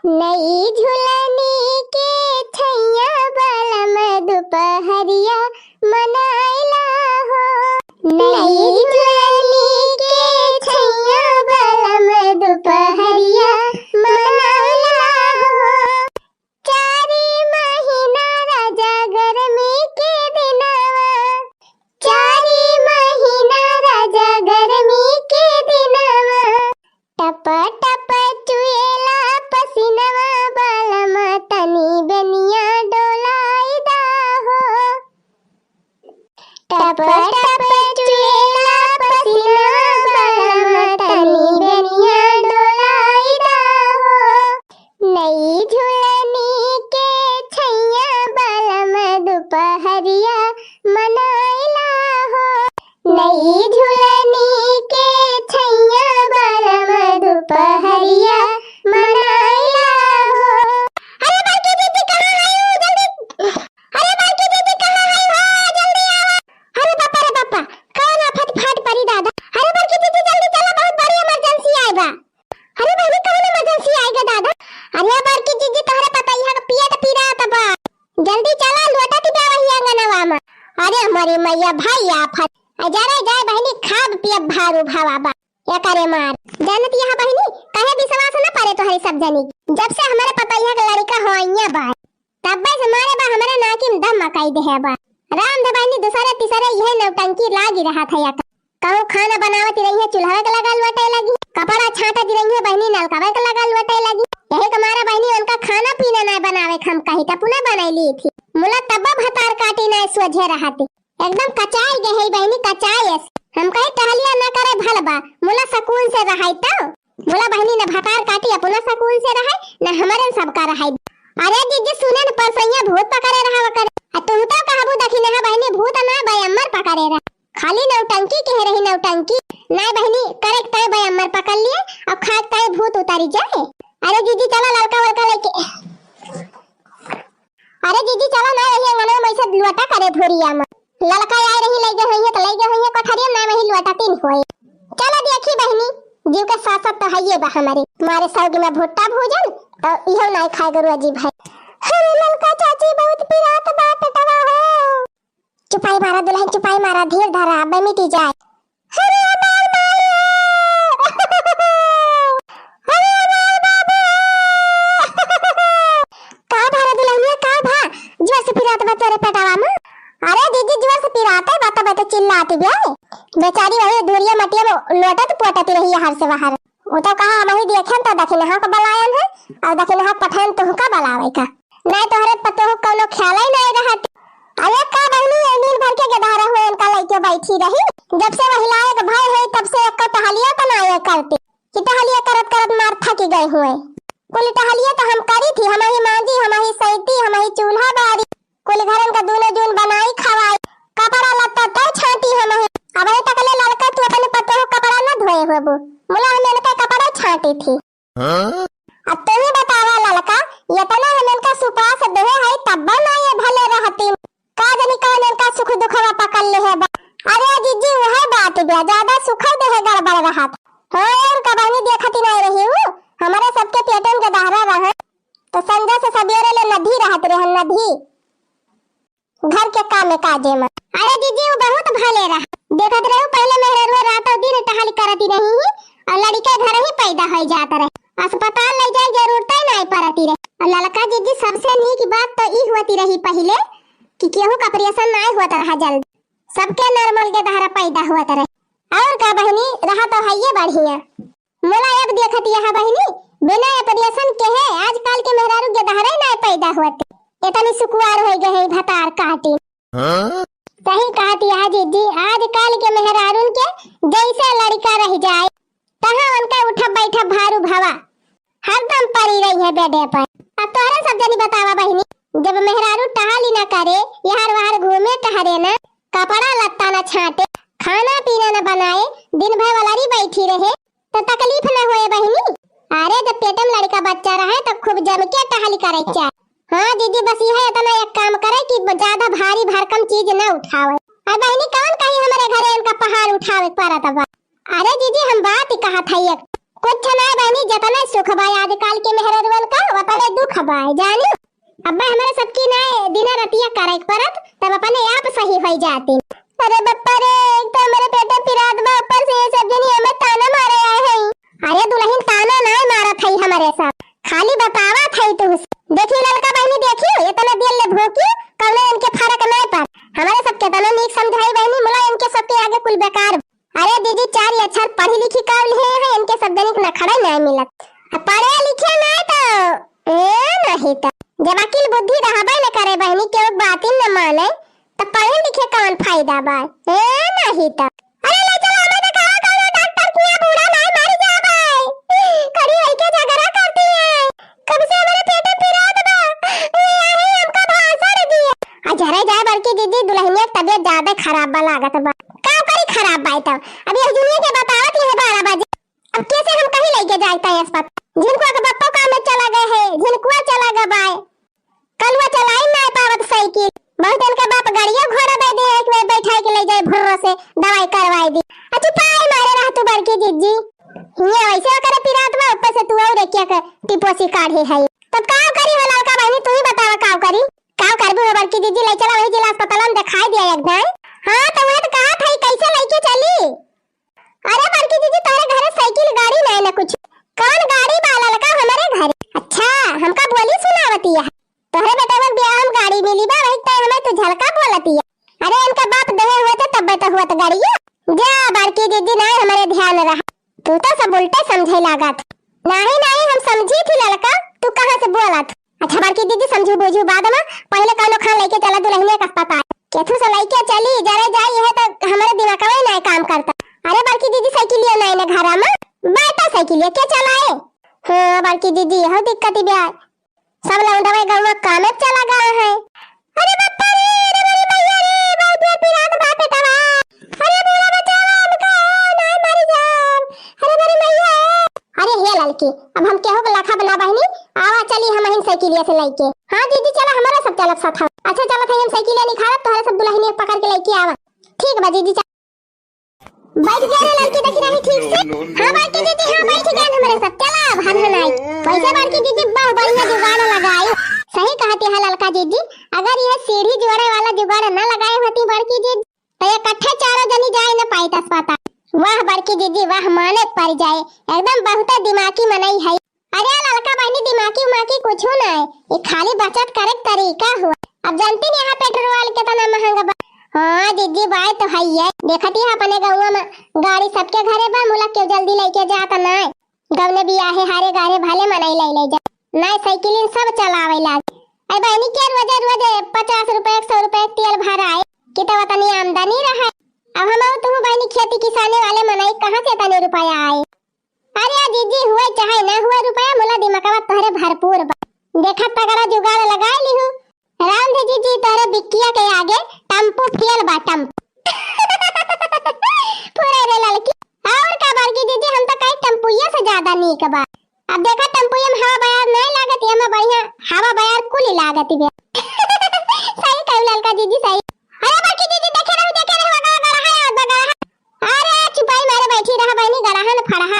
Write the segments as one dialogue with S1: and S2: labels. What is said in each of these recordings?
S1: नई झुलनी के छैया बलम दुपहरिया मनाइला हो। नई झुलनी के छैया बलम दुपहरिया मनाइला हो। 4 महीना राजा गर्मी के दिनवा, 4 महीना राजा गर्मी के दिनवा, टप टप चुएला पसीनवा बलम तनी बेनिया डोलाइदा हो। टप टप चुएला पसीनवा बलम तनी बेनिया डोलाइदा हो। नई झुलनी के छैया बलम दुपहरिया मनाइला हो। नई झुलनी के छैया बलम दुपहरिया मनाइला हो। अरे बाकी दीदी कहाँ है हो जल्दी। अरे बाकी दीदी कहाँ है हो जल्दी आओ। अरे बापा कौन आफत फाट पड़ी दादा। अरे बाकी दीदी जल्दी चलो, बहुत बड़ी इमरजेंसी आएगा। अरे बहनी कौन इमरजेंसी आएगा दादा। अरे बाकी दीदी तोहरा पता ही है पिया तो पी रहा था बा, जल्दी चला लोटा ती वही अंगनवा में। अरे हमारी मैया भाई आफत जाए जाए बहनी खाब पियब भारू भावा बा या करे मार जानत यहाँ बहनी कहे विश्वास न पड़े तोहरी सब जनी। जब से हमारे पता यहाँ का लड़का होइया बा तब से मारे बा हमारे नाकिम दम मकाई दे है बा। राम दे बहनी दूसरे तीसरे यह नौटंकी लाग ही रहा था या कहूँ खाना बनावती रही है चूल्हा के लगा लुटाई लगी, कपड़ा छाटा दी रही है बहनी नलका के लगा लुटाई लगी। यही कमारा बहनी उनका खाना पीना ना बनावे खम कही तो पुनः बनाई ली थी। मुला तब भतार काटी ना सोझे रहती एकदम कचाई गई बहनी कचाई। हम कहे टहलिया ना करे भलबा मुला सकून से रहाई तो मुला बहनी ने भतार काटी अपना सकून से रहाई न हमारे सबका रहाई। अरे जीजी सुने न परसैया भूत पकड़े रहा करे तुम तो कहबू देखी ना बहनी भूत ना बयम्मर पकड़े रहा। खाली नौटंकी कह रही नौटंकी ना बहनी करेक्ट तय बयम्मर पकड़ लिए अब खाद तय भूत उतारी जाए। अरे जीजी चला लड़का वड़का लेके। अरे जीजी चला ना रही अंगना में से लोटा करे भोरिया में लड़का आए रही ले गए होइए तो ले गए होइए कोठरिया ना वही लोटा तीन होए। चला देखी बहनी जीव के साथ साथ तो हइए बा हमारे सौगी में भुट्टा भोजन तो इहो ना खाए गरु अजीब है। अरे लड़का चाची बहुत पिरात बात टवा हो। चुपाई मारा दुल्हन चुपाई मारा धीर धरा बे मिटी जाए। अरे मार का भारा दुल्हनिया का भा जोर से पिरात बा तोरे पेटावा में। अरे दीदी जोर से पिराता है बात चिल्लाती बे बेचारी वही धुरिया मटिया में लोटत पोटती रही हर से बाहर। वो तो कहा हम ही देखें तो दखिनहा का बलायन है और दखिनहा पठान तो का बलावे का नहीं तोहरे पतो हो कोनो ख्याल ही नहीं रहत। अरे का बहनी नील भर के गधारा हुए उनका लइके बैठी रही जब से महिलाएं के भय है तब से एक टहलिया बनाए करती कि टहलिया करत करत मार थक गए हुए। कुल टहलिया तो हम करी थी हमारी मांजी हमारी सैती हमारी चूल्हा बारी कुल घरन का दूनो जून बनाई खवाई कपड़ा लत्ता तो छाटी हमारी। अब ये तकले लड़का तू अपने पतो हो कपड़ा न धोए होबो मुला हमने का कपड़ा छाटी थी। अब तू ही बतावा लड़का ये तना हमन का सुपास देहे है तब ना ये भले रहती का जनी कौन इनका सुख दुखवा पकड़ ले है। अरे जीजी वह बात बे ज्यादा सुख देहे गड़बड़ रहा हां यार कबानी देखती नहीं रही हूं हमारे सबके पेटन के दहरा रहा तो संजय से सवेरे ले नदी रहत रहे नदी घर के काम में काजे में। अरे जीजी वो बहुत भले रहा देखत रहो पहले मेरे रो रात और दिन टहल करती रही और लड़का घर ही पैदा हो जाता रहे अस्पताल ले जाए जरूरत ही नहीं पड़ती रहे। और लड़का जीजी सबसे नीक बात तो ई होती रही पहले कि केहू का ऑपरेशन नहीं होता रहा जल्द सबके नॉर्मल के दहरा पैदा होता रहे। और का बहनी रहा तो है ये बढ़िया मोला अब देखत यहाँ बहनी बिना ऑपरेशन के है आजकल के मेहरारू के दहरा नहीं पैदा होते इतनी सुकुआर हो गए है भतार काटी। सही कहती है दीदी आजकल के मेहरारू के जैसे लड़का रह जाए तहाँ उनका उठा बैठा भारू भावा हरदम पड़ी रही है बेडे पर। अब तोहरा सब जनी बतावा बहनी जब मेहरारू टहल न करे यार वार घूमे टहरे न कपड़ा लत्ता न छाटे खाना पीना न बनाए दिन भर वाली बैठी रहे तो तकलीफ न होए बहनी। अरे जब पेटम लड़का बच्चा रहे तो खूब जम के टहल करे चाहे। हाँ दीदी बस यह इतना एक काम करे कि ज्यादा भारी भरकम चीज न उठावे। और बहनी कौन कही हमारे घरे इनका पहाड़ उठावे पड़त बा। अरे दीदी हम बात ही कहा था एक कुछ ना बहनी जतना सुख भाई आजकल के मेहरारू का दुख बाय जानी अब्बा हमारे सबकी ना दिन रतिया करे परत तब अपने आप सही हो जाती। अरे बप्पा रे एक तो मेरे पेट पिरात बा ऊपर से ये सब जनी हमें ताना मारे आए हैं। अरे दुल्हन ताना ना मारा थई हमारे साथ खाली बतावा थई तू देखी लड़का बहनी देखी इतना दिल ले भोकी कौने इनके फर्क नहीं पर हमारे सब के तना नीक समझाई बहनी मुला इनके सबके आगे कुल बेकार। अरे दीदी चार अक्षर पढ़ी लिखी काबिल है इनके सब जनिक ना खड़ा नहीं मिलत पढ़े लिखे नहीं तो नहीं तो जब अकिल बुद्धि रहबे न करे बहनी के बात ही न माने तो पढ़े लिखे कौन फायदा बा नहीं तो। अरे ले चलो हमें दिखाओ कौन डॉक्टर किया बूढ़ा नहीं मर जा भाई खड़ी होई के झगड़ा करती है कब से हमारे पेट पिरात बा यही हमका भाषण दिए आ जरे जाए बल्कि दीदी दुल्हनिया की तबीयत ज्यादा खराब बा लागत बा का करी खराब बा तो अभी दुनिया के बतावत है 12 बजे अब कैसे हम कहीं लेके जाता है अस्पताल जिनको के बप्पा काम में चला गए है जिनको चला गया बाय कलवा चलाई ना पावत साइकिल बहुत इनका बाप गाड़ियों घोड़ा दे दे एक में बैठा के ले जाए भर्रो से दवाई करवाई दी अच्छा पाए मारे रह तू बड़की जीजी ये वैसे करे पिरात में ऊपर से तू और क्या कर टिपोसी काढ़े है तो का करी हो लड़का बहनी तू ही बतावा का करी का करबू बड़की जीजी ले चला वही जिला अस्पताल में दिखाई दिया एक दिन। हां तो वो तो कहा था कैसे लेके चली। अरे बड़की जीजी तारे घर साइकिल गाड़ी नहीं ना कुछ कौन गाड़ी वाला लगा हमारे घर अच्छा हमका बोली सुनावती है तोहरे बेटा को ब्याह हम गाड़ी मिली बा वही तो हमें तो झलका बोलती है। अरे इनका बाप दहे हुए थे तब तो हुआ तो गाड़ी जा बड़की दीदी ना हमारे ध्यान रहा तू तो सब उल्टे समझे लागत नहीं नहीं हम समझी थी लड़का तू कहां से बोलत अच्छा बड़की दीदी समझू बुझू बाद में पहले कानो खान लेके चला दुल्हनिया का अस्पताल केथू से लेके चली जरे जाई है तो हमारे दिमाग में नहीं काम करता। अरे बड़की दीदी साइकिलिया नहीं ना घर में बैठा साइकिलिया क्या चलाए हां बड़की दीदी हो दिक्कत ही ब्याह सब लौंडा गांव में काम चला गया है। अरे बप्पा रे अरे मेरी मैया रे भाई पे पिरात बात तवा अरे बोला बचाओ हमका नहीं मर जान अरे मेरी मैया अरे हे लड़की अब हम केहू के लाखा बना बहनी आवा चली हम हिन साइकिलिया से लेके हां दीदी चला हमारा सब चलत साथ अच्छा चलत है हम साइकिलिया निखारत तोहरा सब दुल्हनिया पकड़ के लेके आवा ठीक बा दीदी बैठ गया ना लड़की देख रही ठीक से हां बड़की दीदी हां बैठ गया हमारे साथ चला भागना नहीं पैसे बड़की दीदी बहुत बढ़िया जुगाड़ लगाई सही कहती है लड़का दीदी अगर यह सीढ़ी जोड़े वाला जुगाड़ न लगाए होती बड़की दीदी तो ये इकट्ठे चारों जनी जाए न पाई अस्पताल। वाह बड़की दीदी वाह माने पड़ जाए एकदम बहुत दिमागी मनई है। अरे लड़का बहनी दिमागी उमाकी कुछ ना है ये खाली बचत करे तरीका हुआ अब जानती नहीं यहाँ पेट्रोल कितना महंगा बा। हाँ दीदी बात तो है ही देखती है अपने गाँव में गाड़ी सबके घरे बा मुला क्यों जल्दी लेके जाता ना गाँव में भी आहे हारे गारे भाले मनाई ले जा ना साइकिल सब चलावे लाग ऐ बहनी के रोज रोज 50 रुपए 100 रुपए तेल भराए कितना वतनी आमदनी रहा अब हम तो बहनी खेती किसानी वाले मनाई कहाँ से इतने रुपया आए। अरे दीदी हुए चाहे ना हुए रुपया मुला दिमाग तोहरे भरपूर बा देखा तगड़ा जुगाड़ लगा ली हूँ राम जी तोरे बिक्किया के आगे टम्पू फेल बा टम्पू पूरे रे लड़की और का बड़की दीदी हम तो कहीं टम्पूया से ज्यादा नीक बा अब देखा टम्पूया में हवा बयार नहीं लागत है में बढ़िया हवा बयार कुल लागत है सही कहू लड़का दीदी सही। अरे बड़की दीदी देखे रहो गड़ा अरे चुपाई मारे बैठी रहा बहनी गड़ाहन फड़हा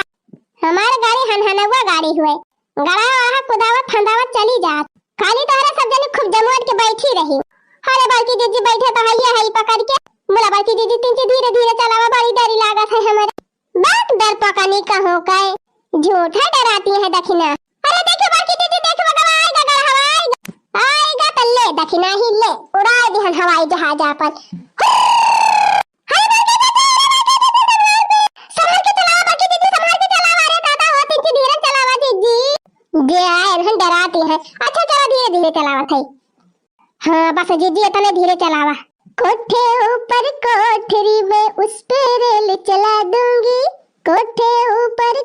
S1: हमारे गाड़ी हनहनवा गाड़ी हुए गड़ा वहां कुदावत फंदावत चली जात खाली तोहरा सब जने खूब जमोट के बैठी रही। अरे बड़की दीदी बैठे तो है पकड़ के बोला बड़की दीदी तीन धीरे धीरे चलावा बड़ी डरी लागत है हमारे बात डर पकानी का हो गए झूठा डराती है दखिना। अरे देखो बड़की दीदी देखो आएगा गड़ा आएगा तल्ले दखिना ही ले उड़ा दिहन हवाई जहाज पर डराती है अच्छा चलो धीरे धीरे चलावा थई हाँ बस जीजी इतने धीरे चलावा कोठे ऊपर कोठरी में उस पे रेल चला दूंगी कोठे ऊपर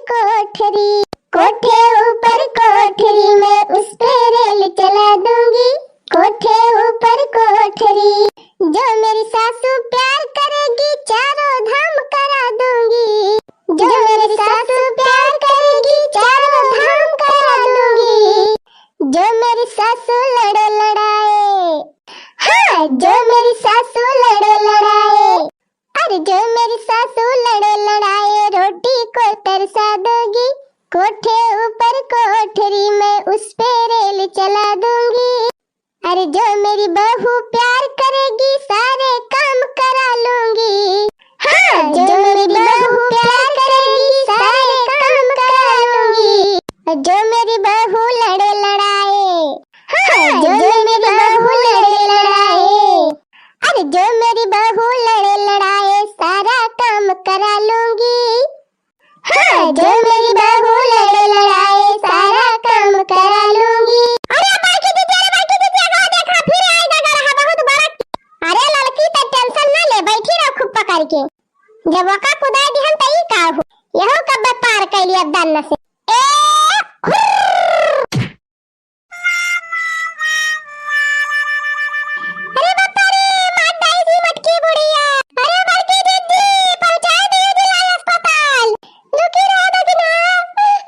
S1: कोठरी में उस पे रेल चला दूंगी कोठे ऊपर कोठरी जो मेरी सासू प्यार करेगी चारों धाम करा दूंगी जो मेरी सासू प्यार करेगी चारों धाम करा दूंगी जो मेरी सासू लड़े लड़ाए हाँ जो मेरी सासू लड़े लड़ाए अरे जो मेरी सासू लड़े लड़ाए रोटी को तरसा दोगी कोठे ऊपर कोठरी मेरी बहू प्यार करेगी सारे काम करा लूंगी। हाँ, जो मेरी बहू प्यार करेगी सारे काम करा लूंगी। जो मेरी बहू लड़े लड़ाए, हाँ, जो मेरी बहू लड़े लड़ाए, अरे जो मेरी बहू लड़े लड़ाए सारा काम करा लूंगी। हाँ, जो मेरी बहू लड़े लड़ाए सारा काम करा लूंगी। अरे बाकी दीदी, देखा फिर आएगा गड़ा बहुत बड़ा। अरे लड़की तो टेंशन ना ले, बैठी रह खूब पकड़ के। जब वका खुदाई दी हम तई का हो, यहो कब पार कैली अब दान से। अरे बापा रे, मार डाई दी मटकी बुढ़िया। अरे बड़की दीदी, पहुंचा दे जिला अस्पताल। दुखी ना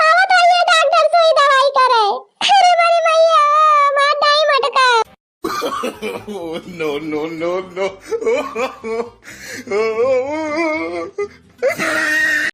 S1: आवत आइए डॉक्टर से दवाई करे। अरे मेरी मैया, मार डाई मटका।
S2: no.